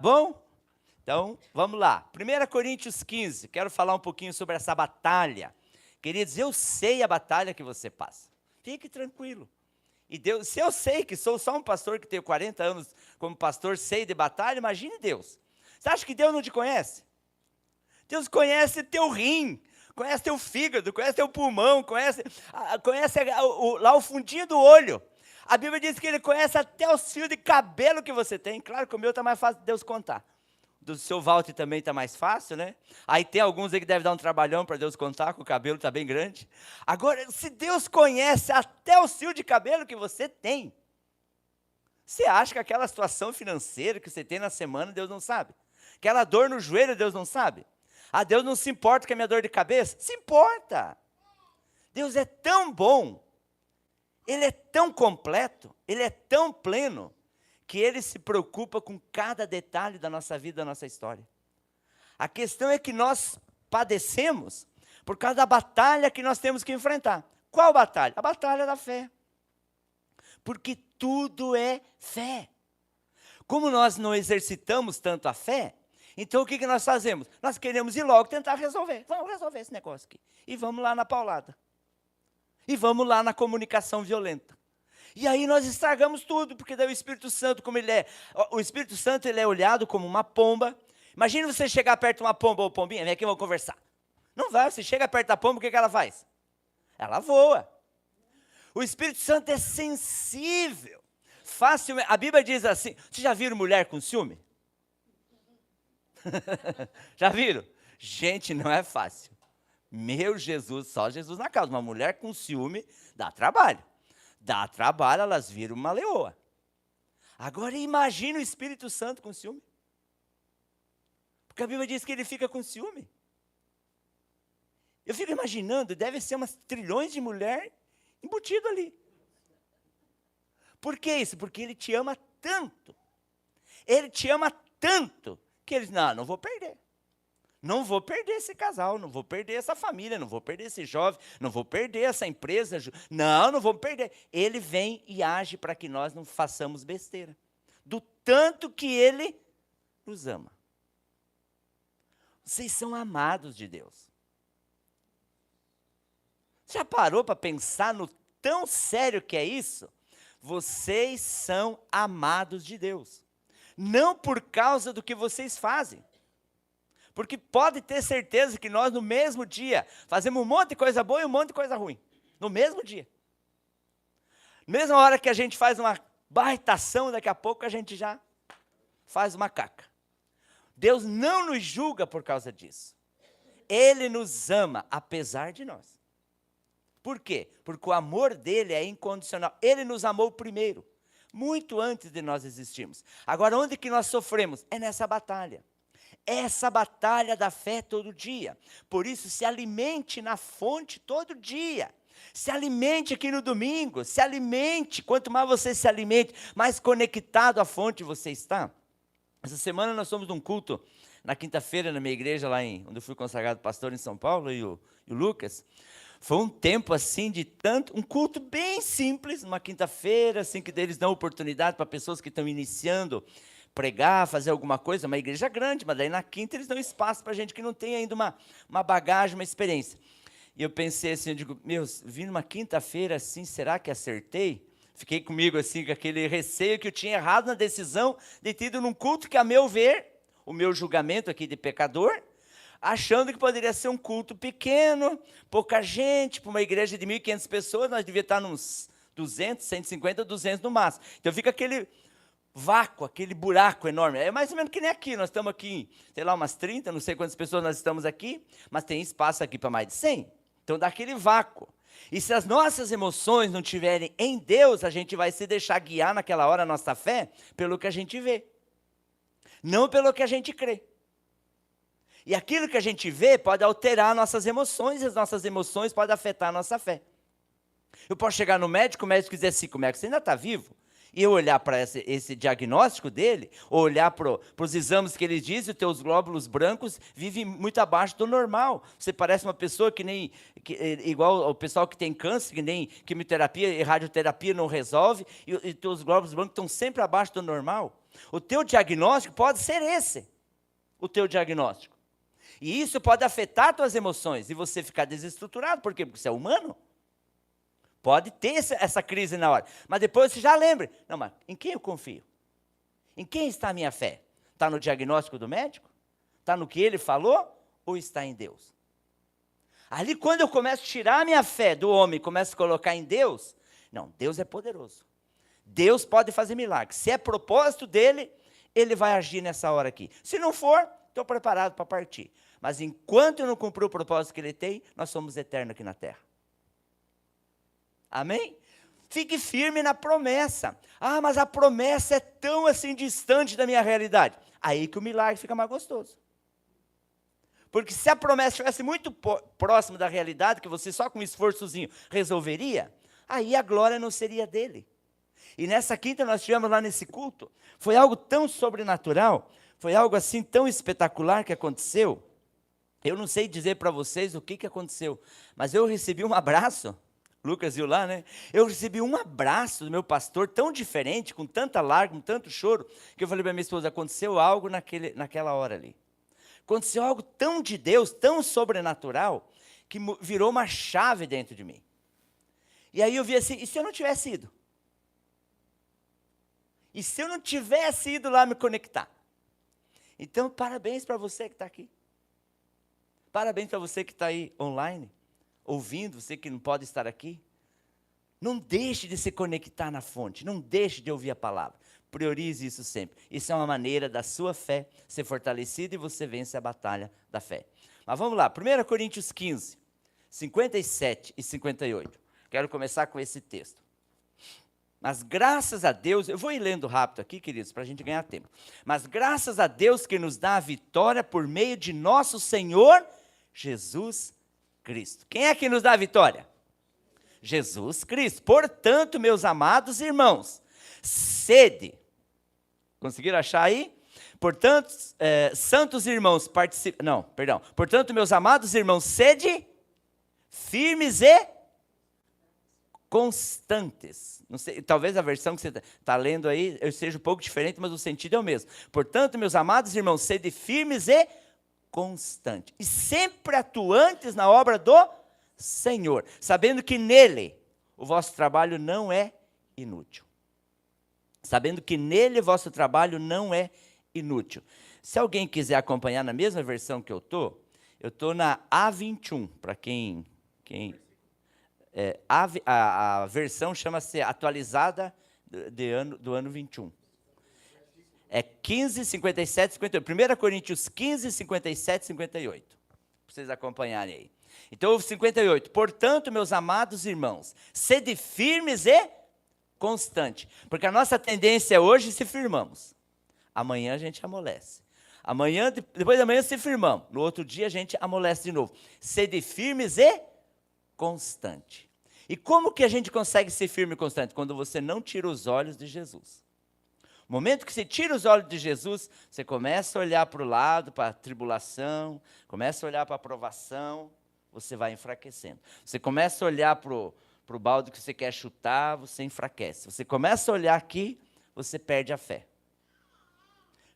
Bom? Então, vamos lá. 1 Coríntios 15, quero falar um pouquinho sobre essa batalha. Queridos, eu sei a batalha que você passa. Fique tranquilo. E Deus, se eu sei que sou só um pastor que tenho 40 anos como pastor, sei de batalha, imagine Deus. Você acha que Deus não te conhece? Deus conhece teu rim, conhece teu fígado, conhece teu pulmão, conhece lá o fundinho do olho. A Bíblia diz que Ele conhece até os fios de cabelo que você tem. Claro que o meu está mais fácil de Deus contar. Do seu Walter também está mais fácil, né? Aí tem alguns aí que devem dar um trabalhão para Deus contar, que o cabelo está bem grande. Agora, se Deus conhece até o fio de cabelo que você tem, você acha que aquela situação financeira que você tem na semana, Deus não sabe? Aquela dor no joelho, Deus não sabe? Ah, Deus não se importa com a minha dor de cabeça? Se importa. Deus é tão bom, Ele é tão completo, Ele é tão pleno, que Ele se preocupa com cada detalhe da nossa vida, da nossa história. A questão é que nós padecemos por causa da batalha que nós temos que enfrentar. Qual batalha? A batalha da fé. Porque tudo é fé. Como nós não exercitamos tanto a fé, então o que nós fazemos? Nós queremos ir logo tentar resolver. Vamos resolver esse negócio aqui. E vamos lá na paulada. E vamos lá na comunicação violenta. E aí nós estragamos tudo, porque daí o Espírito Santo, como ele é, o Espírito Santo ele é olhado como uma pomba. Imagina você chegar perto de uma pomba ou pombinha, vem aqui, vamos conversar. Não vai, você chega perto da pomba, o que ela faz? Ela voa. O Espírito Santo é sensível, facilmente. A Bíblia diz assim, vocês já viram mulher com ciúme? Já viram? Gente, não é fácil. Meu Jesus, só Jesus na causa. Uma mulher com ciúme dá trabalho. Dá trabalho, elas viram uma leoa. Agora imagina o Espírito Santo com ciúme. Porque a Bíblia diz que ele fica com ciúme. Eu fico imaginando, deve ser umas trilhões de mulheres embutido ali. Por que isso? Porque ele te ama tanto. Ele te ama tanto que ele diz, não vou perder. Não vou perder esse casal, não vou perder essa família, não vou perder esse jovem, não vou perder essa empresa. Não vou perder. Ele vem e age para que nós não façamos besteira. Do tanto que ele nos ama. Vocês são amados de Deus. Já parou para pensar no tão sério que é isso? Vocês são amados de Deus. Não por causa do que vocês fazem. Porque pode ter certeza que nós no mesmo dia fazemos um monte de coisa boa e um monte de coisa ruim. No mesmo dia. Na mesma hora que a gente faz uma baitação, daqui a pouco a gente já faz uma caca. Deus não nos julga por causa disso. Ele nos ama apesar de nós. Por quê? Porque o amor dele é incondicional. Ele nos amou primeiro, muito antes de nós existirmos. Agora, onde que nós sofremos? É nessa batalha. Essa batalha da fé todo dia. Por isso, se alimente na fonte todo dia. Se alimente aqui no domingo, se alimente. Quanto mais você se alimente, mais conectado à fonte você está. Essa semana nós fomos num culto, na quinta-feira, na minha igreja, lá onde eu fui consagrado pastor em São Paulo, e o Lucas. Foi um tempo assim de um culto bem simples, uma quinta-feira, assim, que eles dão oportunidade para pessoas que estão iniciando, pregar, fazer alguma coisa, uma igreja grande, mas daí na quinta eles dão espaço para gente que não tem ainda uma bagagem, uma experiência. E eu pensei assim, eu digo, vim numa quinta-feira assim, será que acertei? Fiquei comigo assim, com aquele receio que eu tinha errado na decisão de ter ido num culto que, a meu ver, o meu julgamento aqui de pecador, achando que poderia ser um culto pequeno, pouca gente, para uma igreja de 1.500 pessoas, nós devíamos estar nos 200, 150, 200 no máximo. Então fica aquele vácuo, aquele buraco enorme. É mais ou menos que nem aqui, nós estamos aqui, sei lá, umas 30, não sei quantas pessoas nós estamos aqui, mas tem espaço aqui para mais de 100. Então dá aquele vácuo. E se as nossas emoções não estiverem em Deus, a gente vai se deixar guiar naquela hora a nossa fé pelo que a gente vê, não pelo que a gente crê. E aquilo que a gente vê pode alterar nossas emoções, e as nossas emoções podem afetar a nossa fé. Eu posso chegar no médico, o médico dizer assim, como é que você ainda está vivo? E eu olhar para esse diagnóstico dele, ou olhar para os exames que ele diz, os teus glóbulos brancos vivem muito abaixo do normal. Você parece uma pessoa igual o pessoal que tem câncer, que nem quimioterapia e radioterapia não resolve, e teus glóbulos brancos estão sempre abaixo do normal. O teu diagnóstico pode ser esse, o teu diagnóstico. E isso pode afetar tuas emoções, e você ficar desestruturado. Por quê? Porque você é humano. Pode ter essa crise na hora. Mas depois você já lembra. Não, mas em quem eu confio? Em quem está a minha fé? Está no diagnóstico do médico? Está no que ele falou? Ou está em Deus? Ali quando eu começo a tirar a minha fé do homem e começo a colocar em Deus, não, Deus é poderoso. Deus pode fazer milagres. Se é propósito dele, ele vai agir nessa hora aqui. Se não for, estou preparado para partir. Mas enquanto eu não cumprir o propósito que ele tem, nós somos eternos aqui na terra. Amém? Fique firme na promessa. Ah, mas a promessa é tão assim distante da minha realidade. Aí que o milagre fica mais gostoso. Porque se a promessa estivesse muito próxima da realidade, que você só com um esforçozinho resolveria, aí a glória não seria dele. E nessa quinta nós tivemos lá nesse culto, foi algo tão sobrenatural, foi algo assim tão espetacular que aconteceu. Eu não sei dizer para vocês o que aconteceu, mas eu recebi um abraço. Lucas viu lá, né? Eu recebi um abraço do meu pastor tão diferente, com tanta lágrima, com tanto choro, que eu falei para minha esposa, aconteceu algo naquela hora ali. Aconteceu algo tão de Deus, tão sobrenatural, que virou uma chave dentro de mim. E aí eu vi assim, e se eu não tivesse ido? E se eu não tivesse ido lá me conectar? Então, parabéns para você que está aqui. Parabéns para você que está aí online, ouvindo, você que não pode estar aqui. Não deixe de se conectar na fonte, não deixe de ouvir a palavra. Priorize isso sempre. Isso é uma maneira da sua fé ser fortalecida e você vence a batalha da fé. Mas vamos lá, 1 Coríntios 15, 57 e 58. Quero começar com esse texto. Mas graças a Deus, eu vou ir lendo rápido aqui, queridos, para a gente ganhar tempo. Mas graças a Deus que nos dá a vitória por meio de nosso Senhor Jesus Cristo. Quem é que nos dá a vitória? Jesus Cristo. Portanto, meus amados irmãos, sede. Conseguiram achar aí? Portanto, santos irmãos, Portanto, meus amados irmãos, sede firmes e constantes. Não sei, talvez a versão que você está lendo aí seja um pouco diferente, mas o sentido é o mesmo. Portanto, meus amados irmãos, sede firmes e constantes, e sempre atuantes na obra do Senhor, sabendo que nele o vosso trabalho não é inútil. Sabendo que nele o vosso trabalho não é inútil. Se alguém quiser acompanhar na mesma versão que eu estou na A21, para quem a versão chama-se atualizada do ano 21. É 15, 57, 58. 1 Coríntios 15, 57, 58. Para vocês acompanharem aí. Então, 58. Portanto, meus amados irmãos, sede firmes e constante. Porque a nossa tendência é hoje se firmamos. Amanhã a gente amolece. Depois da manhã se firmamos. No outro dia a gente amolece de novo. Sede firmes e constante. E como que a gente consegue ser firme e constante? Quando você não tira os olhos de Jesus. No momento que você tira os olhos de Jesus, você começa a olhar para o lado, para a tribulação, começa a olhar para a provação, você vai enfraquecendo. Você começa a olhar para o balde que você quer chutar, você enfraquece. Você começa a olhar aqui, você perde a fé.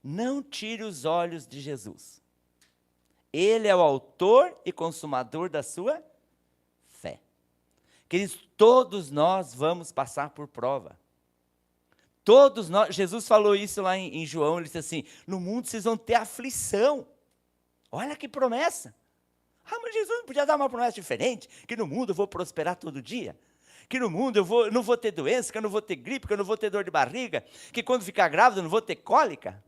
Não tire os olhos de Jesus. Ele é o autor e consumador da sua fé. Queridos, todos nós vamos passar por prova. Todos nós, Jesus falou isso lá em João, ele disse assim, no mundo vocês vão ter aflição. Olha que promessa. Ah, mas Jesus não podia dar uma promessa diferente, que no mundo eu vou prosperar todo dia, que no mundo eu não vou ter doença, que eu não vou ter gripe, que eu não vou ter dor de barriga, que quando ficar grávida eu não vou ter cólica.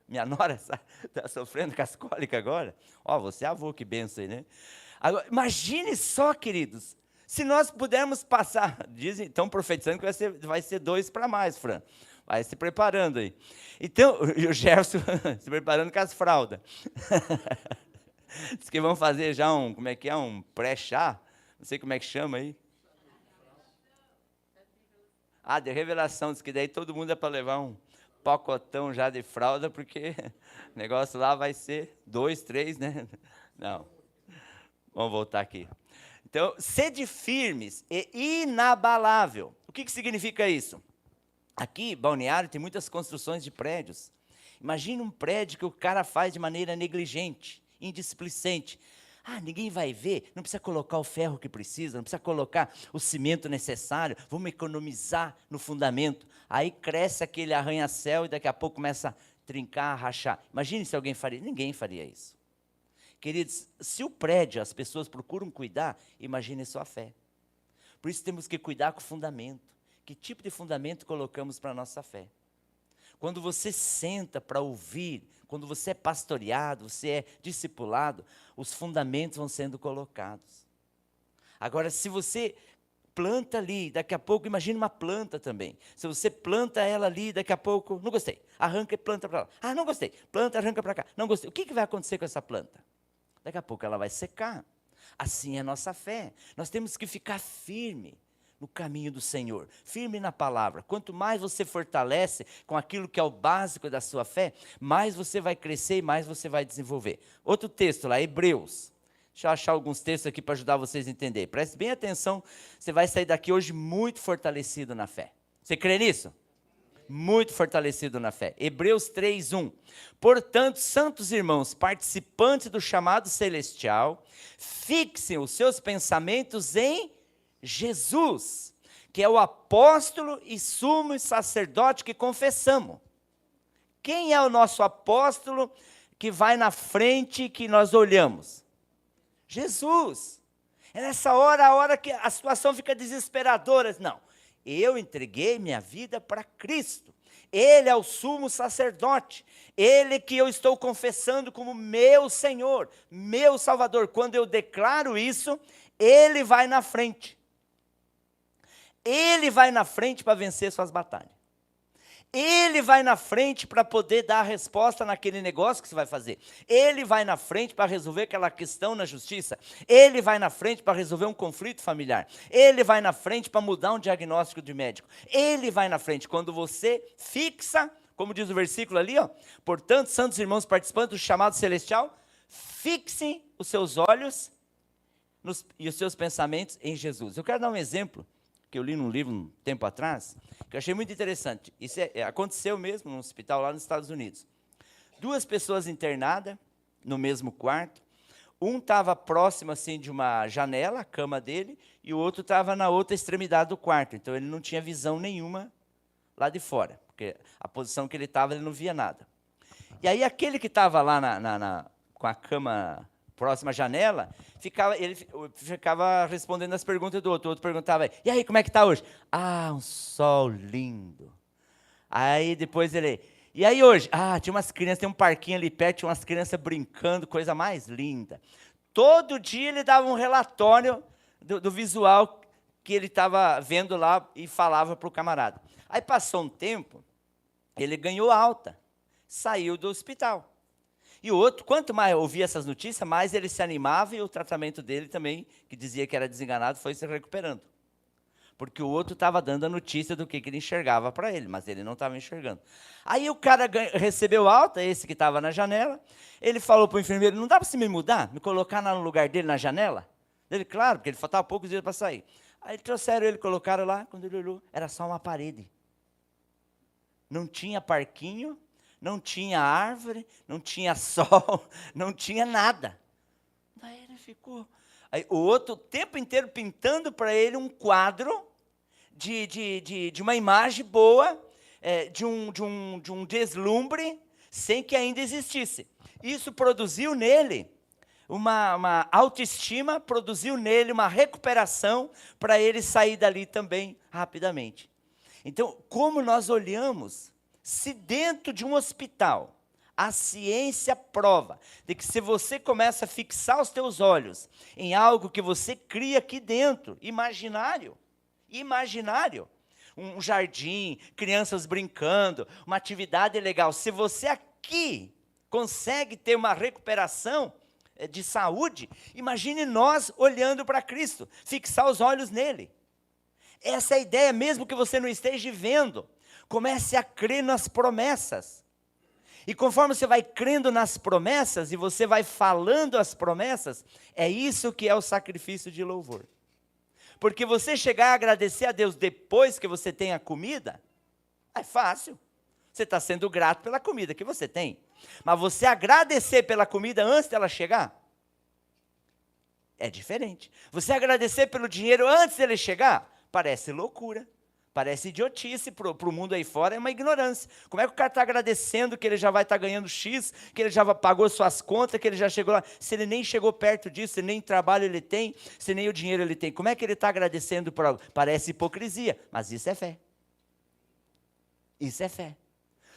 Minha nora está sofrendo com as cólicas agora. Ó, você é avô, que benção aí, né? Agora, imagine só, queridos, se nós pudermos passar, estão profetizando que vai ser 2 para mais, Fran. Vai se preparando aí. Então, e o Gerson se preparando com as fraldas. Diz que vão fazer já um pré-chá, não sei como é que chama aí. Ah, de revelação, diz que daí todo mundo é para levar um pacotão já de fralda, porque o negócio lá vai ser 2, 3, né? Não. Vamos voltar aqui. Então, sede firmes e inabalável. O que significa isso? Aqui, Balneário, tem muitas construções de prédios. Imagina um prédio que o cara faz de maneira negligente, indisplicente. Ah, ninguém vai ver, não precisa colocar o ferro que precisa, não precisa colocar o cimento necessário, vamos economizar no fundamento. Aí cresce aquele arranha-céu e daqui a pouco começa a trincar, a rachar. Imagine se alguém faria, ninguém faria isso. Queridos, se o prédio as pessoas procuram cuidar, imagine sua fé. Por isso temos que cuidar com o fundamento. Que tipo de fundamento colocamos para a nossa fé? Quando você senta para ouvir, quando você é pastoreado, você é discipulado, os fundamentos vão sendo colocados. Agora, se você planta ali, daqui a pouco, imagine uma planta também. Se você planta ela ali, daqui a pouco, não gostei, arranca e planta para lá. Ah, não gostei, planta, arranca para cá. Não gostei. O que vai acontecer com essa planta? Daqui a pouco ela vai secar. Assim é a nossa fé. Nós temos que ficar firme no caminho do Senhor, firme na palavra. Quanto mais você fortalece com aquilo que é o básico da sua fé, mais você vai crescer e mais você vai desenvolver. Outro texto lá, Hebreus. Deixa eu achar alguns textos aqui para ajudar vocês a entender. Preste bem atenção, você vai sair daqui hoje muito fortalecido na fé. Você crê nisso? Muito fortalecido na fé. Hebreus 3:1. Portanto, santos irmãos, participantes do chamado celestial, fixem os seus pensamentos em Jesus, que é o apóstolo e sumo sacerdote que confessamos. Quem é o nosso apóstolo que vai na frente, que nós olhamos? Jesus. É nessa hora, a hora que a situação fica desesperadora. Não, eu entreguei minha vida para Cristo. Ele é o sumo sacerdote. Ele que eu estou confessando como meu Senhor, meu Salvador. Quando eu declaro isso, Ele vai na frente. Ele vai na frente para vencer suas batalhas. Ele vai na frente para poder dar a resposta naquele negócio que você vai fazer. Ele vai na frente para resolver aquela questão na justiça. Ele vai na frente para resolver um conflito familiar. Ele vai na frente para mudar um diagnóstico de médico. Ele vai na frente. Quando você fixa, como diz o versículo ali, ó, portanto, santos irmãos participantes do chamado celestial, fixem os seus olhos e os seus pensamentos em Jesus. Eu quero dar um exemplo que eu li num livro um tempo atrás, que eu achei muito interessante. Isso aconteceu mesmo num hospital lá nos Estados Unidos. 2 pessoas internadas no mesmo quarto. Um estava próximo assim de uma janela, a cama dele, e o outro estava na outra extremidade do quarto. Então ele não tinha visão nenhuma lá de fora, porque a posição que ele estava, ele não via nada. E aí aquele que estava lá com a cama próxima à janela, ele ficava respondendo as perguntas do outro. O outro perguntava, e aí, como é que está hoje? Ah, um sol lindo. Aí depois ele, e aí hoje? Ah, tinha umas crianças, tem um parquinho ali perto, tinha umas crianças brincando, coisa mais linda. Todo dia ele dava um relatório do visual que ele estava vendo lá e falava para o camarada. Aí passou um tempo, ele ganhou alta, saiu do hospital. E o outro, quanto mais ouvia essas notícias, mais ele se animava e o tratamento dele também, que dizia que era desenganado, foi se recuperando. Porque o outro estava dando a notícia do que ele enxergava para ele, mas ele não estava enxergando. Aí o cara recebeu alta, esse que estava na janela, ele falou para o enfermeiro, não dá para você me mudar, me colocar no lugar dele na janela? Ele, claro, porque ele faltava poucos dias para sair. Aí trouxeram ele, colocaram lá, quando ele olhou, era só uma parede. Não tinha parquinho, não tinha árvore, não tinha sol, não tinha nada. Daí ele ficou. Aí, o outro o tempo inteiro pintando para ele um quadro de uma imagem boa, de um deslumbre, sem que ainda existisse. Isso produziu nele uma autoestima, produziu nele uma recuperação para ele sair dali também rapidamente. Então, como nós olhamos, se dentro de um hospital, a ciência prova de que se você começa a fixar os teus olhos em algo que você cria aqui dentro, imaginário, um jardim, crianças brincando, uma atividade legal, se você aqui consegue ter uma recuperação de saúde, imagine nós olhando para Cristo, fixar os olhos nele. Essa é a ideia, mesmo que você não esteja vendo. Comece a crer nas promessas. E conforme você vai crendo nas promessas e você vai falando as promessas, é isso que é o sacrifício de louvor. Porque você chegar a agradecer a Deus depois que você tem a comida, é fácil. Você está sendo grato pela comida que você tem. Mas você agradecer pela comida antes dela chegar, é diferente. Você agradecer pelo dinheiro antes dele chegar, parece loucura. Parece idiotice para o mundo aí fora, é uma ignorância. Como é que o cara está agradecendo que ele já vai estar ganhando X, que ele já pagou suas contas, que ele já chegou lá, se ele nem chegou perto disso, se nem trabalho ele tem, se nem o dinheiro ele tem, como é que ele está agradecendo por algo? Parece hipocrisia, mas isso é fé. Isso é fé.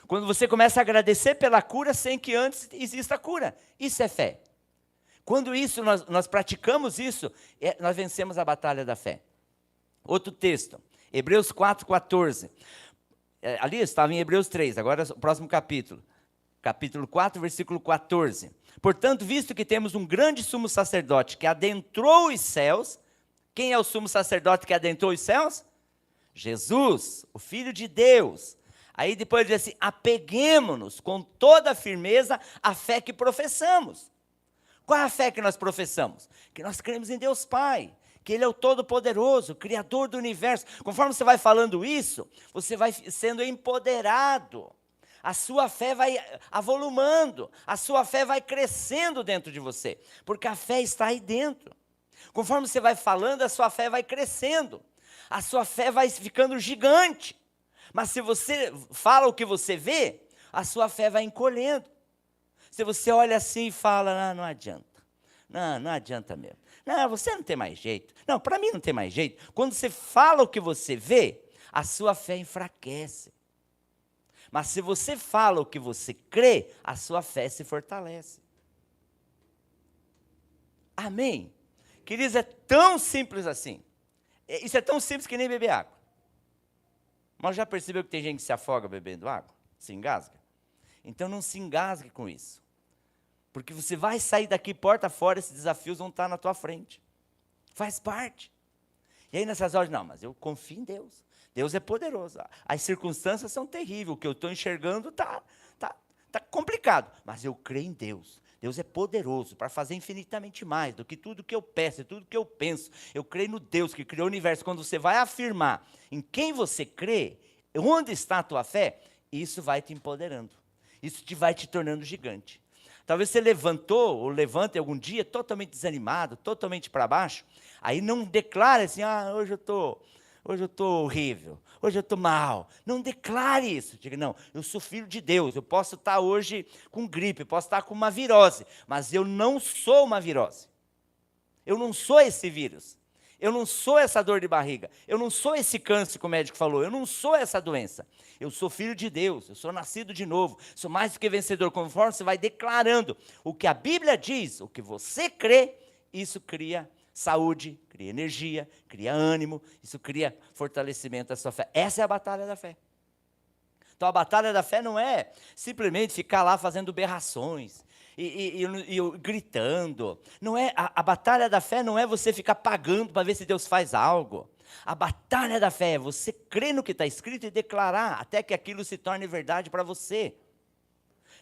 Quando você começa a agradecer pela cura sem que antes exista cura, isso é fé. Quando isso, nós praticamos isso, nós vencemos a batalha da fé. Outro texto. Hebreus 4,14. Ali estava em Hebreus 3, agora o próximo capítulo. Capítulo 4, versículo 14. Portanto, visto que temos um grande sumo sacerdote que adentrou os céus. Quem é o sumo sacerdote que adentrou os céus? Jesus, o Filho de Deus. Aí depois ele diz assim, apeguemo-nos com toda a firmeza à fé que professamos. Qual é a fé que nós professamos? Que nós cremos em Deus Pai, que Ele é o Todo-Poderoso, Criador do Universo. Conforme você vai falando isso, você vai sendo empoderado. A sua fé vai avolumando, a sua fé vai crescendo dentro de você, porque a fé está aí dentro. Conforme você vai falando, a sua fé vai crescendo, a sua fé vai ficando gigante. Mas se você fala o que você vê, a sua fé vai encolhendo. Se você olha assim e fala, não adianta. Não adianta mesmo. Não, você não tem mais jeito. Não, para mim não tem mais jeito. Quando você fala o que você vê, a sua fé enfraquece. Mas se você fala o que você crê, a sua fé se fortalece. Amém? Queridos, é tão simples assim. Isso é tão simples que nem beber água. Mas já percebeu que tem gente que se afoga bebendo água? Se engasga? Então não se engasgue com isso. Porque você vai sair daqui porta fora, esses desafios vão estar na tua frente. Faz parte. E aí nessas horas, não, mas eu confio em Deus. Deus é poderoso. As circunstâncias são terríveis. O que eu estou enxergando está complicado. Mas eu creio em Deus. Deus é poderoso para fazer infinitamente mais do que tudo que eu peço, tudo que eu penso. Eu creio no Deus que criou o universo. Quando você vai afirmar em quem você crê, onde está a tua fé, isso vai te empoderando. Isso vai te tornando gigante. Talvez você levantou ou levante algum dia totalmente desanimado, totalmente para baixo. Aí não declare assim, hoje eu estou horrível, hoje eu estou mal. Não declare isso. Diga, não, eu sou filho de Deus, eu posso estar hoje com gripe, posso estar com uma virose, mas eu não sou uma virose. Eu não sou esse vírus. Eu não sou essa dor de barriga. Eu não sou esse câncer que o médico falou. Eu não sou essa doença. Eu sou filho de Deus. Eu sou nascido de novo. Sou mais do que vencedor. Conforme você vai declarando o que a Bíblia diz, o que você crê, isso cria saúde, cria energia, cria ânimo, isso cria fortalecimento da sua fé. Essa é a batalha da fé. Então a batalha da fé não é simplesmente ficar lá fazendo berrações e gritando. Não é, a batalha da fé não é você ficar pagando para ver se Deus faz algo. A batalha da fé é você crer no que está escrito e declarar até que aquilo se torne verdade para você.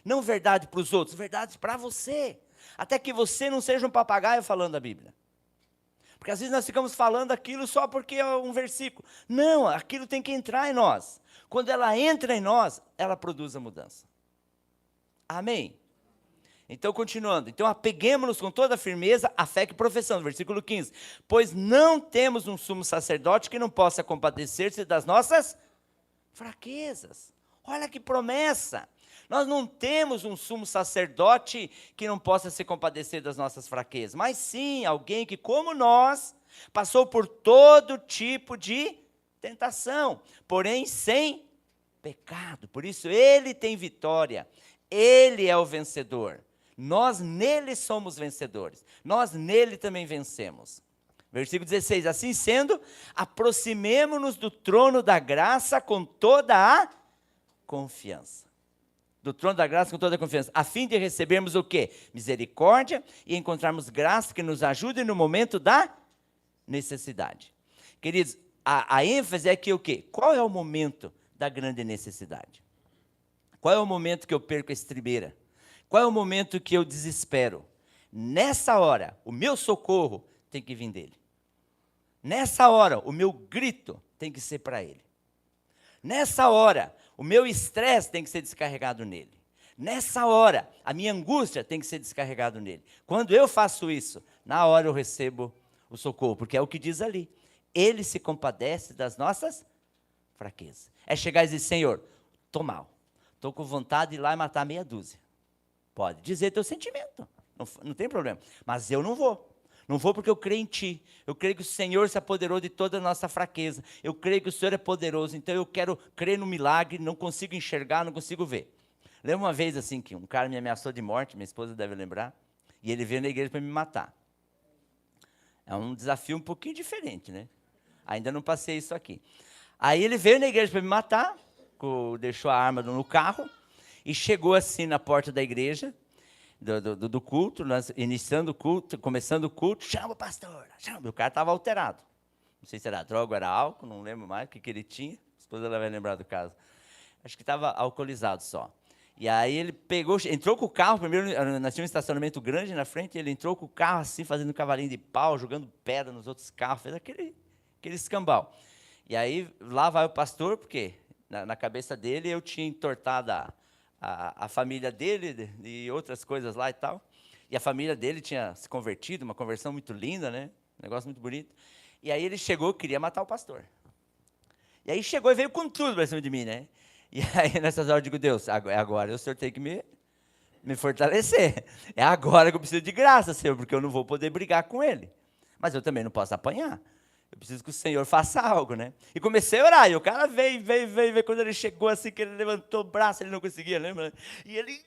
Não verdade para os outros, verdade para você. Até que você não seja um papagaio falando a Bíblia. Porque às vezes nós ficamos falando aquilo só porque é um versículo. Não, aquilo tem que entrar em nós. Quando ela entra em nós, ela produz a mudança. Amém? Então, continuando. Então, apeguemo-nos com toda a firmeza à fé que professamos. Versículo 15. Pois não temos um sumo sacerdote que não possa compadecer-se das nossas fraquezas. Olha que promessa. Nós não temos um sumo sacerdote que não possa se compadecer das nossas fraquezas. Mas sim, alguém que, como nós, passou por todo tipo de tentação, porém sem pecado. Por isso, ele tem vitória. Ele é o vencedor. Nós nele somos vencedores. Nós nele também vencemos. Versículo 16. Assim sendo, aproximemo-nos do trono da graça com toda a confiança. Do trono da graça com toda a confiança. A fim de recebermos o quê? Misericórdia e encontrarmos graça que nos ajude no momento da necessidade. Queridos, a ênfase é que o quê? Qual é o momento da grande necessidade? Qual é o momento que eu perco a estribeira? Qual é o momento que eu desespero? Nessa hora, o meu socorro tem que vir dele. Nessa hora, o meu grito tem que ser para ele. Nessa hora, o meu estresse tem que ser descarregado nele. Nessa hora, a minha angústia tem que ser descarregado nele. Quando eu faço isso, na hora eu recebo o socorro, porque é o que diz ali. Ele se compadece das nossas fraquezas. É chegar e dizer, Senhor, estou mal. Estou com vontade de ir lá e matar meia dúzia. Pode dizer teu sentimento, não tem problema. Mas eu não vou. Não vou porque eu creio em Ti. Eu creio que o Senhor se apoderou de toda a nossa fraqueza. Eu creio que o Senhor é poderoso. Então eu quero crer no milagre, não consigo enxergar, não consigo ver. Lembra uma vez assim que um cara me ameaçou de morte, minha esposa deve lembrar, e ele veio na igreja para me matar. É um desafio um pouquinho diferente, né? Ainda não passei isso aqui. Aí ele veio na igreja para me matar, deixou a arma no carro, e chegou assim na porta da igreja, do culto, nós iniciando o culto, começando o culto, chama o pastor, chama. O cara estava alterado. Não sei se era droga ou era álcool, não lembro mais o que ele tinha. A esposa vai lembrar do caso. Acho que estava alcoolizado só. E aí ele pegou, entrou com o carro, primeiro nós tínhamos um estacionamento grande na frente, ele entrou com o carro assim, fazendo cavalinho de pau, jogando pedra nos outros carros, fez aquele escambau. E aí lá vai o pastor, porque na cabeça dele eu tinha entortado a família dele e outras coisas lá e tal. E a família dele tinha se convertido, uma conversão muito linda, né? Um negócio muito bonito. E aí ele chegou, queria matar o pastor. E aí chegou e veio com tudo para cima de mim, né? E aí nessas horas eu digo, Deus, é agora o Senhor tem que me fortalecer. É agora que eu preciso de graça, Senhor, porque eu não vou poder brigar com ele. Mas eu também não posso apanhar. Eu preciso que o Senhor faça algo, né? E comecei a orar, e o cara veio. Quando ele chegou assim, que ele levantou o braço, ele não conseguia, lembra? E ele,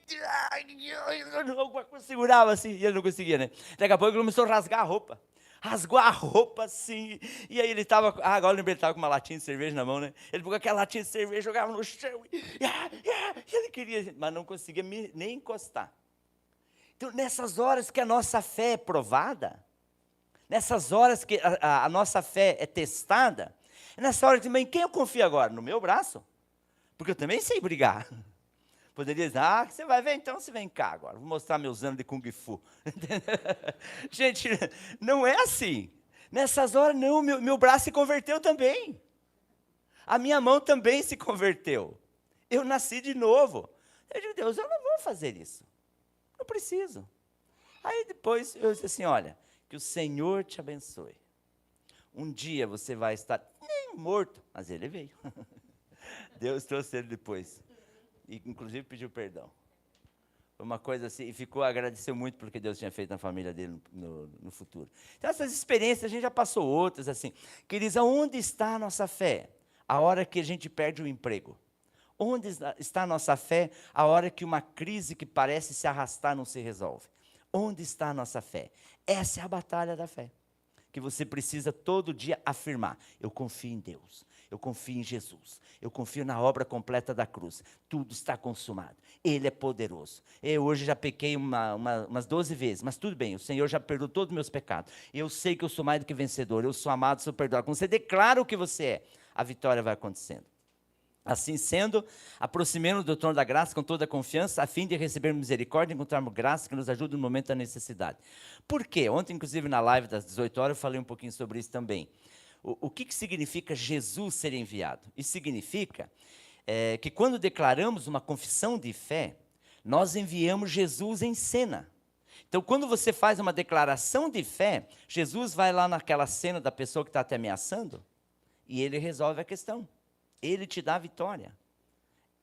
alguma coisa segurava assim, e ele não conseguia, né? Daqui a pouco ele começou a rasgar a roupa. Rasgou a roupa assim, e aí ele estava, agora eu lembrei, ele estava com uma latinha de cerveja na mão, né? Ele pegou aquela latinha de cerveja, jogava no chão, e ele queria, mas não conseguia nem encostar. Então, nessas horas que a nossa fé é provada, nessas horas que a nossa fé é testada, é nessa hora que também, quem eu confio agora? No meu braço? Porque eu também sei brigar. Poderia dizer, você vai ver, então você vem cá agora, vou mostrar meus anos de Kung Fu. Gente, não é assim. Nessas horas, não, meu braço se converteu também. A minha mão também se converteu. Eu nasci de novo. Eu digo, Deus, eu não vou fazer isso. Não preciso. Aí depois eu disse assim, olha, que o Senhor te abençoe. Um dia você vai estar nem morto, mas ele veio. Deus trouxe ele depois. E, inclusive, pediu perdão. Foi uma coisa assim, e agradeceu muito pelo que Deus tinha feito na família dele no futuro. Então, essas experiências, a gente já passou outras, assim. Queridos, aonde está a nossa fé? A hora que a gente perde o emprego. Onde está a nossa fé? A hora que uma crise que parece se arrastar não se resolve. Onde está a nossa fé? Essa é a batalha da fé. Que você precisa todo dia afirmar. Eu confio em Deus. Eu confio em Jesus. Eu confio na obra completa da cruz. Tudo está consumado. Ele é poderoso. Eu hoje já pequei umas 12 vezes, mas tudo bem, o Senhor já perdoou todos os meus pecados. Eu sei que eu sou mais do que vencedor. Eu sou amado, sou perdoado. Quando você declara o que você é, a vitória vai acontecendo. Assim sendo, aproximemos do trono da graça com toda a confiança, a fim de recebermos misericórdia e encontrarmos graça que nos ajude no momento da necessidade. Por quê? Ontem, inclusive, na live das 18 horas, eu falei um pouquinho sobre isso também. O que significa Jesus ser enviado? Isso significa que quando declaramos uma confissão de fé, nós enviamos Jesus em cena. Então, quando você faz uma declaração de fé, Jesus vai lá naquela cena da pessoa que está te ameaçando e ele resolve a questão. Ele te dá a vitória.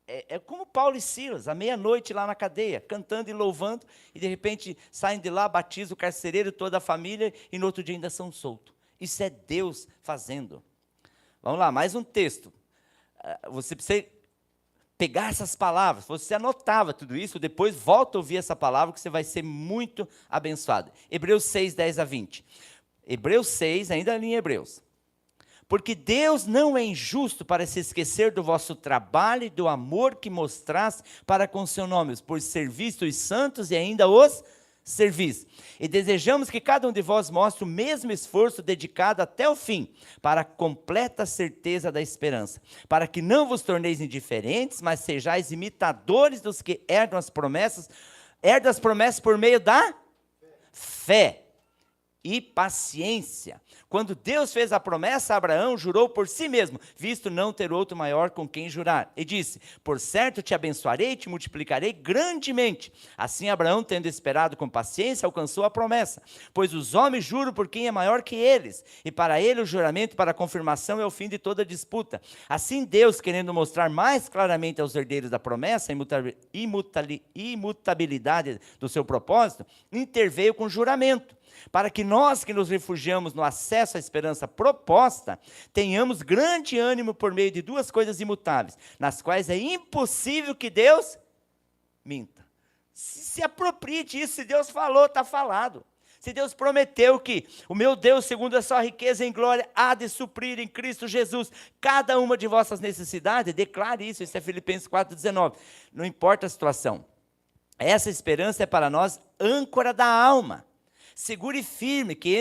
É como Paulo e Silas, à meia-noite lá na cadeia, cantando e louvando, e de repente saem de lá, batizam o carcereiro, toda a família, e no outro dia ainda são soltos. Isso é Deus fazendo. Vamos lá, mais um texto. Você precisa pegar essas palavras. Você anotava tudo isso, depois volta a ouvir essa palavra, que você vai ser muito abençoado. Hebreus 6, 10 a 20. Hebreus 6, ainda ali em Hebreus. Porque Deus não é injusto para se esquecer do vosso trabalho e do amor que mostraste para com seu nome, por ser visto os santos e ainda os servis. E desejamos que cada um de vós mostre o mesmo esforço dedicado até o fim, para a completa certeza da esperança, para que não vos torneis indiferentes, mas sejais imitadores dos que herdam as promessas por meio da fé e paciência. Quando Deus fez a promessa a Abraão, jurou por si mesmo, visto não ter outro maior com quem jurar. E disse, por certo te abençoarei e te multiplicarei grandemente. Assim Abraão, tendo esperado com paciência, alcançou a promessa. Pois os homens juram por quem é maior que eles. E para ele o juramento para a confirmação é o fim de toda disputa. Assim Deus, querendo mostrar mais claramente aos herdeiros da promessa a imutabilidade do seu propósito, interveio com juramento, para que nós que nos refugiamos no acesso à esperança proposta, tenhamos grande ânimo por meio de duas coisas imutáveis, nas quais é impossível que Deus minta. Se aproprie disso, se Deus falou, está falado. Se Deus prometeu que o meu Deus, segundo a sua riqueza em glória, há de suprir em Cristo Jesus cada uma de vossas necessidades, declare isso, isso é Filipenses 4,19. Não importa a situação. Essa esperança é para nós âncora da alma. Seguro e firme, que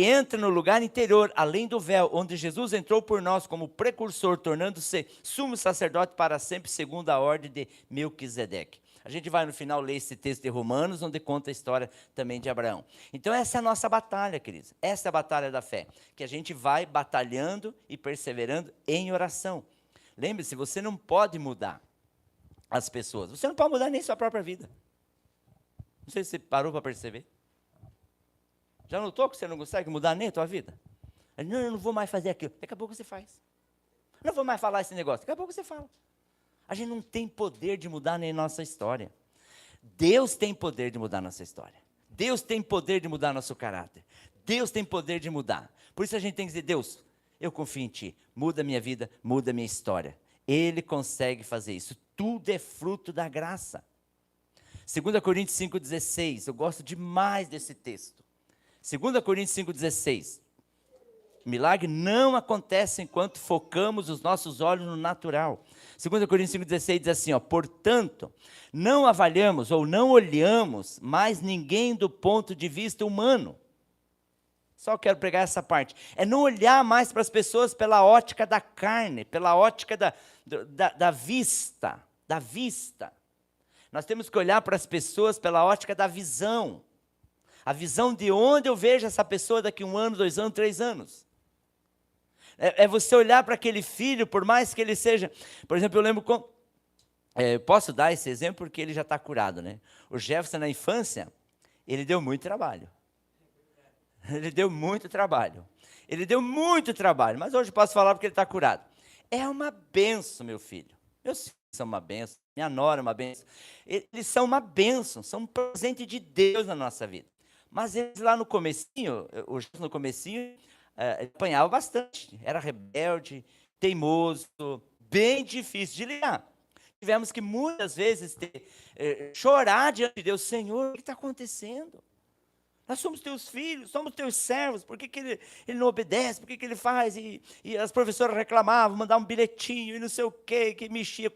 entra no lugar interior, além do véu, onde Jesus entrou por nós como precursor, tornando-se sumo sacerdote para sempre, segundo a ordem de Melquisedeque. A gente vai no final ler esse texto de Romanos, onde conta a história também de Abraão. Então essa é a nossa batalha, queridos. Essa é a batalha da fé, que a gente vai batalhando e perseverando em oração. Lembre-se, você não pode mudar as pessoas. Você não pode mudar nem sua própria vida. Não sei se você parou para perceber. Já notou que você não consegue mudar nem a tua vida? Não, eu não vou mais fazer aquilo. Daqui a pouco você faz. Não vou mais falar esse negócio. Daqui a pouco você fala. A gente não tem poder de mudar nem nossa história. Deus tem poder de mudar nossa história. Deus tem poder de mudar nosso caráter. Deus tem poder de mudar. Por isso a gente tem que dizer, Deus, eu confio em Ti. Muda a minha vida, muda a minha história. Ele consegue fazer isso. Tudo é fruto da graça. 2 Coríntios 5,16, eu gosto demais desse texto. 2 Coríntios 5,16, milagre não acontece enquanto focamos os nossos olhos no natural. 2 Coríntios 5,16 diz assim, portanto, não avaliamos ou não olhamos mais ninguém do ponto de vista humano. Só quero pregar essa parte. É não olhar mais para as pessoas pela ótica da carne, pela ótica da vista, da vista. Nós temos que olhar para as pessoas pela ótica da visão. A visão de onde eu vejo essa pessoa daqui 1 ano, 2 anos, 3 anos. É você olhar para aquele filho, por mais que ele seja... Por exemplo, eu lembro... eu posso dar esse exemplo porque ele já está curado, né? O Jefferson, na infância, ele deu muito trabalho. Ele deu muito trabalho. Ele deu muito trabalho, mas hoje posso falar porque ele está curado. É uma benção, meu filho. Meus filhos são uma benção. Minha nora é uma benção. Eles são uma benção, são um presente de Deus na nossa vida. Mas eles lá no comecinho, no comecinho, apanhava bastante. Era rebelde, teimoso, bem difícil de lidar. Tivemos que muitas vezes chorar diante de Deus. Senhor, o que está acontecendo? Nós somos teus filhos, somos teus servos, por que ele não obedece, por que ele faz? E as professoras reclamavam, mandavam um bilhetinho e não sei o quê, que mexia,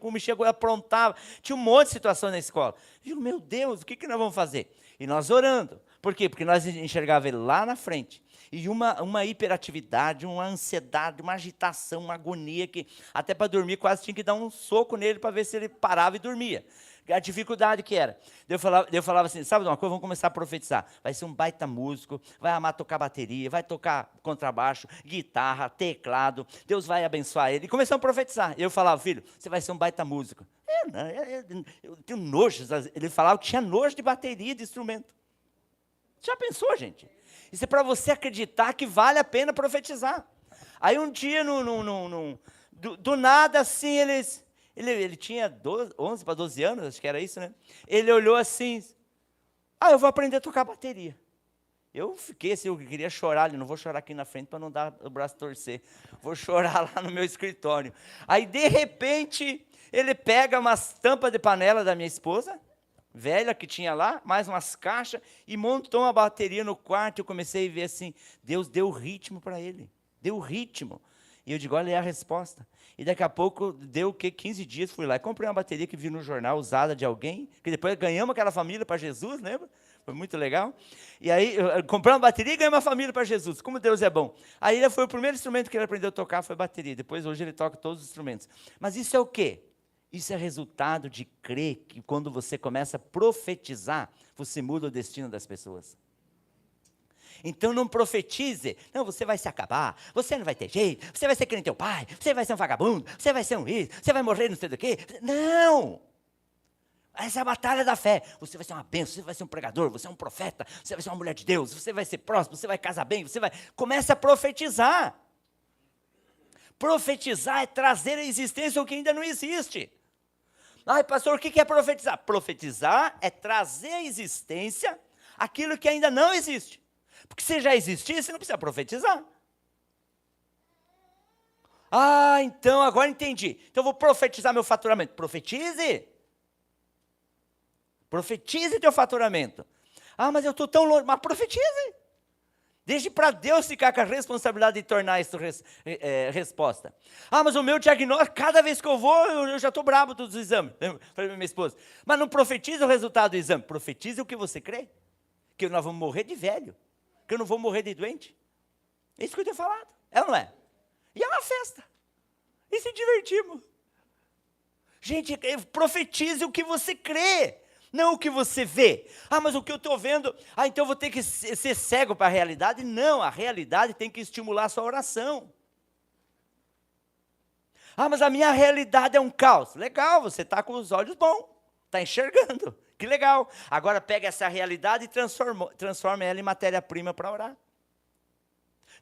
aprontava. Tinha um monte de situações na escola. Eu digo, meu Deus, o que nós vamos fazer? E nós orando. Por quê? Porque nós enxergávamos ele lá na frente. E uma hiperatividade, uma ansiedade, uma agitação, uma agonia, que até para dormir quase tinha que dar um soco nele para ver se ele parava e dormia. A dificuldade que era. Eu falava assim, sabe de uma coisa, vamos começar a profetizar. Vai ser um baita músico, vai amar tocar bateria, vai tocar contrabaixo, guitarra, teclado, Deus vai abençoar ele. E começamos a profetizar. Eu falava, filho, você vai ser um baita músico. Eu tenho nojo. Ele falava que tinha nojo de bateria, de instrumento. Já pensou, gente? Isso é para você acreditar que vale a pena profetizar. Aí um dia, do nada, assim, ele tinha 11 para 12 anos, acho que era isso, né? Ele olhou assim, eu vou aprender a tocar bateria. Eu fiquei assim, eu queria chorar, não vou chorar aqui na frente para não dar o braço torcer. Vou chorar lá no meu escritório. Aí, de repente, ele pega umas tampas de panela da minha esposa, velha que tinha lá, mais umas caixas, e montou uma bateria no quarto. Eu comecei a ver assim, Deus deu ritmo para ele, deu ritmo. E eu digo, olha aí a resposta. E daqui a pouco, deu o quê? 15 dias, fui lá e comprei uma bateria que vi no jornal, usada de alguém, que depois ganhamos aquela família para Jesus, lembra? Foi muito legal. E aí, eu comprei uma bateria e ganhei uma família para Jesus. Como Deus é bom. Aí, ele foi o primeiro instrumento que ele aprendeu a tocar, foi bateria. Depois, hoje, ele toca todos os instrumentos. Mas isso é o quê? Isso é resultado de crer que quando você começa a profetizar, você muda o destino das pessoas. Então não profetize, não, você vai se acabar, você não vai ter jeito, você vai ser que nem teu pai, você vai ser um vagabundo, você vai ser um isso, você vai morrer não sei do quê. Não! Essa é a batalha da fé. Você vai ser uma bênção, você vai ser um pregador, você é um profeta, você vai ser uma mulher de Deus, você vai ser próximo, você vai casar bem, você vai... Comece a profetizar. Profetizar é trazer à existência o que ainda não existe. Ai, pastor, o que é profetizar? Profetizar é trazer à existência aquilo que ainda não existe. Porque se já existir, você não precisa profetizar. Ah, então agora entendi. Então eu vou profetizar meu faturamento. Profetize. Profetize teu faturamento. Ah, mas eu estou tão longe. Mas profetize. Deixe para Deus ficar com a responsabilidade de tornar isso resposta. Ah, mas o meu diagnóstico, cada vez que eu vou, eu já estou bravo dos exames. Falei para minha esposa. Mas não profetize o resultado do exame. Profetize o que você crê. Que nós vamos morrer de velho. Que eu não vou morrer de doente. É isso que eu tenho falado. É ou não é? E é uma festa. E se divertimos. Gente, profetize o que você crê. Não o que você vê. Ah, mas o que eu estou vendo... Ah, então eu vou ter que ser cego para a realidade? Não, a realidade tem que estimular a sua oração. Ah, mas a minha realidade é um caos. Legal, você está com os olhos bons. Está enxergando. Que legal. Agora pega essa realidade e transforma ela em matéria-prima para orar.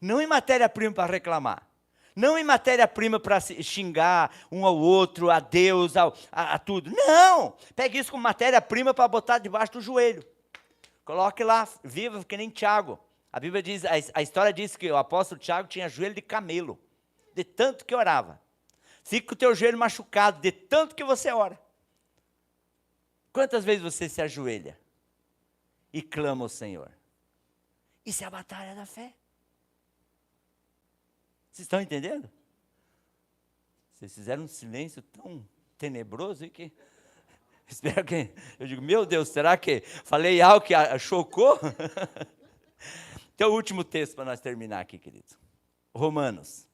Não em matéria-prima para reclamar. Não em matéria-prima para xingar um ao outro, a Deus, a tudo. Não! Pegue isso como matéria-prima para botar debaixo do joelho. Coloque lá, viva que nem Tiago. A Bíblia diz, a história diz que o apóstolo Tiago tinha joelho de camelo, de tanto que orava. Fica com o teu joelho machucado, de tanto que você ora. Quantas vezes você se ajoelha e clama ao Senhor? Isso é a batalha da fé. Vocês estão entendendo? Vocês fizeram um silêncio tão tenebroso que... Espero que... Eu digo, meu Deus, será que falei algo que chocou? Então, o último texto para nós terminar aqui, querido. Romanos,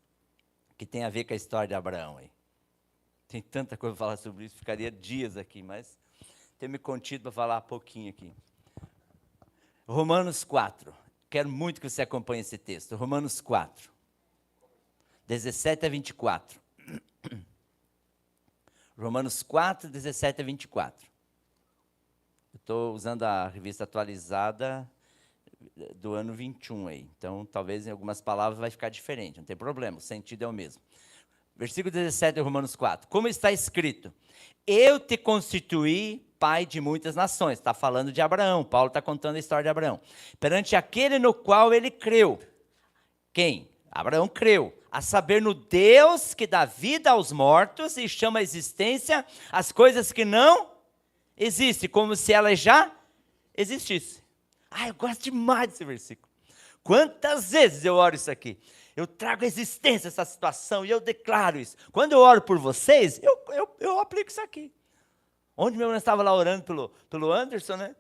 que tem a ver com a história de Abraão aí. Tem tanta coisa para falar sobre isso, ficaria dias aqui, mas... Tenho me contido para falar pouquinho aqui. Romanos 4. Quero muito que você acompanhe esse texto. Romanos 4. 17 a 24. Romanos 4, 17 a 24. Eu estou usando a revista atualizada do ano 21 aí. Então, talvez em algumas palavras vai ficar diferente. Não tem problema, o sentido é o mesmo. Versículo 17 de Romanos 4. Como está escrito? Eu te constituí pai de muitas nações. Está falando de Abraão. Paulo está contando a história de Abraão. Perante aquele no qual ele creu. Quem? Abraão creu. A saber, no Deus que dá vida aos mortos e chama à existência as coisas que não existem, como se elas já existissem. Eu gosto demais desse versículo. Quantas vezes eu oro isso aqui? Eu trago à existência essa situação e eu declaro isso. Quando eu oro por vocês, eu aplico isso aqui. Ontem meu irmão estava lá orando pelo Anderson, né?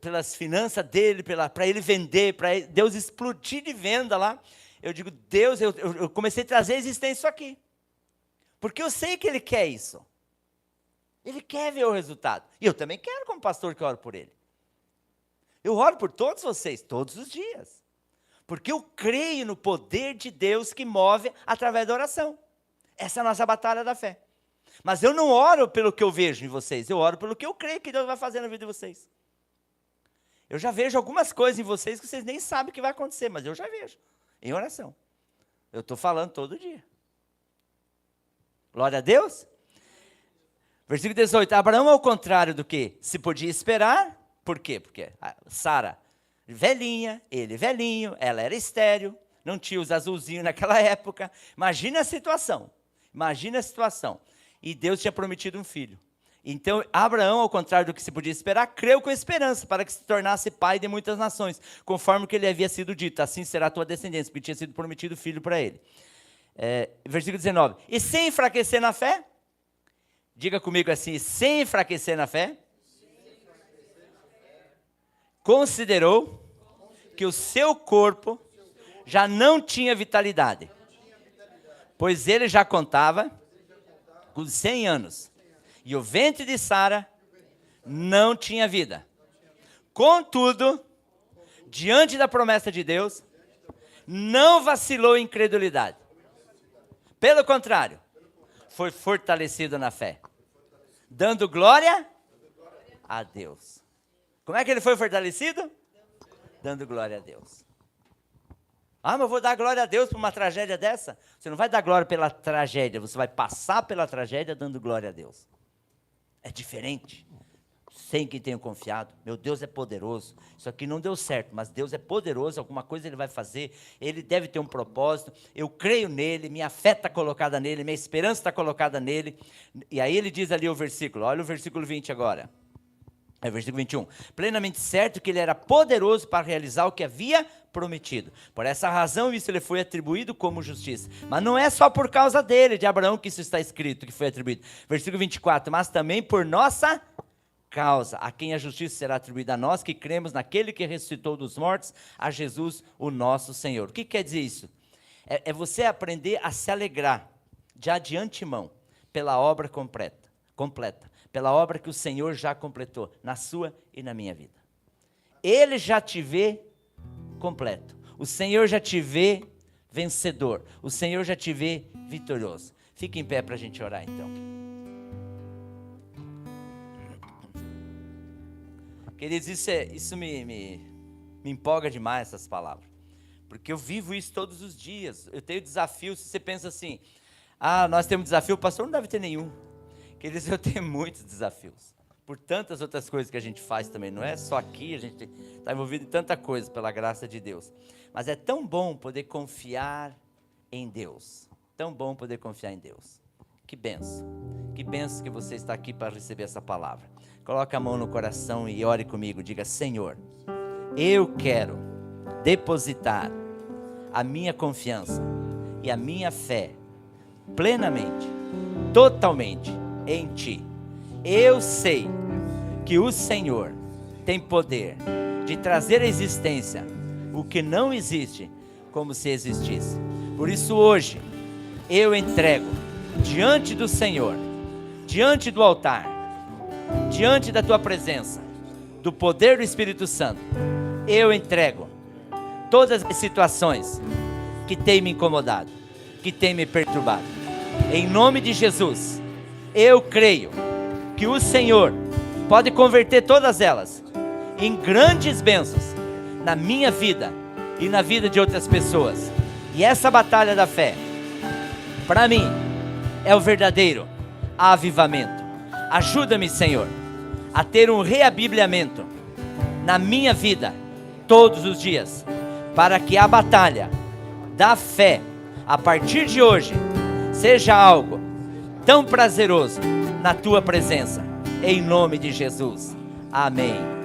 Pelas finanças dele, para ele vender, para Deus explodir de venda lá. Eu digo, Deus, eu comecei a trazer à existência isso aqui. Porque eu sei que Ele quer isso. Ele quer ver o resultado. E eu também quero como pastor que oro por ele. Eu oro por todos vocês, todos os dias. Porque eu creio no poder de Deus que move através da oração. Essa é a nossa batalha da fé. Mas eu não oro pelo que eu vejo em vocês, eu oro pelo que eu creio que Deus vai fazer na vida de vocês. Eu já vejo algumas coisas em vocês que vocês nem sabem o que vai acontecer, mas eu já vejo, em oração. Eu estou falando todo dia. Glória a Deus. Versículo 18, Abraão, ao contrário do que se podia esperar, por quê? Porque Sara, velhinha, ele velhinho, ela era estéril, não tinha os azulzinhos naquela época. Imagina a situação. E Deus tinha prometido um filho. Então, Abraão, ao contrário do que se podia esperar, creu com esperança para que se tornasse pai de muitas nações, conforme que lhe havia sido dito, assim será a tua descendência, porque tinha sido prometido filho para ele. Versículo 19. E sem enfraquecer na fé? Diga comigo assim, sem enfraquecer na fé? Considerou que o seu corpo já não tinha vitalidade, pois ele já contava com 100 anos, e o ventre de Sara não tinha vida. Contudo, diante da promessa de Deus, não vacilou em incredulidade. Pelo contrário, foi fortalecido na fé, dando glória a Deus. Como é que ele foi fortalecido? Dando glória a Deus. Mas eu vou dar glória a Deus por uma tragédia dessa? Você não vai dar glória pela tragédia, você vai passar pela tragédia dando glória a Deus. É diferente. Sei em quem tenho confiado. Meu Deus é poderoso. Isso aqui não deu certo, mas Deus é poderoso. Alguma coisa Ele vai fazer. Ele deve ter um propósito. Eu creio nele. Minha fé está colocada nele. Minha esperança está colocada nele. E aí ele diz ali o versículo. Olha o versículo 20 agora. É o versículo 21. Plenamente certo que ele era poderoso para realizar o que havia prometido. Por essa razão isso lhe foi atribuído como justiça. Mas não é só por causa dele, de Abraão, que isso está escrito, que foi atribuído. Versículo 24. Mas também por nossa causa, a quem a justiça será atribuída a nós, que cremos naquele que ressuscitou dos mortos, a Jesus, o nosso Senhor. O que quer dizer isso? É você aprender a se alegrar, já de antemão, pela obra completa, pela obra que o Senhor já completou, na sua e na minha vida. Ele já te vê completo, o Senhor já te vê vencedor, o Senhor já te vê vitorioso. Fique em pé para a gente orar então. Queridos, isso me empolga demais, essas palavras. Porque eu vivo isso todos os dias. Eu tenho desafios. Se você pensa assim, nós temos desafio, o pastor não deve ter nenhum. Queridos, eu tenho muitos desafios. Por tantas outras coisas que a gente faz também. Não é só aqui, a gente está envolvido em tanta coisa, pela graça de Deus. Mas é tão bom poder confiar em Deus. Tão bom poder confiar em Deus. Que benção. Que benção que você está aqui para receber essa palavra. Coloque a mão no coração e ore comigo. Diga, Senhor, eu quero depositar a minha confiança e a minha fé plenamente, totalmente em Ti. Eu sei que o Senhor tem poder de trazer à existência o que não existe como se existisse. Por isso hoje eu entrego diante do Senhor, diante do altar, diante da Tua presença, do poder do Espírito Santo, eu entrego todas as situações que têm me incomodado, que têm me perturbado. Em nome de Jesus, eu creio que o Senhor pode converter todas elas em grandes bênçãos na minha vida e na vida de outras pessoas. E essa batalha da fé, para mim, é o verdadeiro avivamento. Ajuda-me, Senhor, a ter um reabibliamento na minha vida todos os dias, para que a batalha da fé, a partir de hoje, seja algo tão prazeroso na Tua presença, em nome de Jesus. Amém.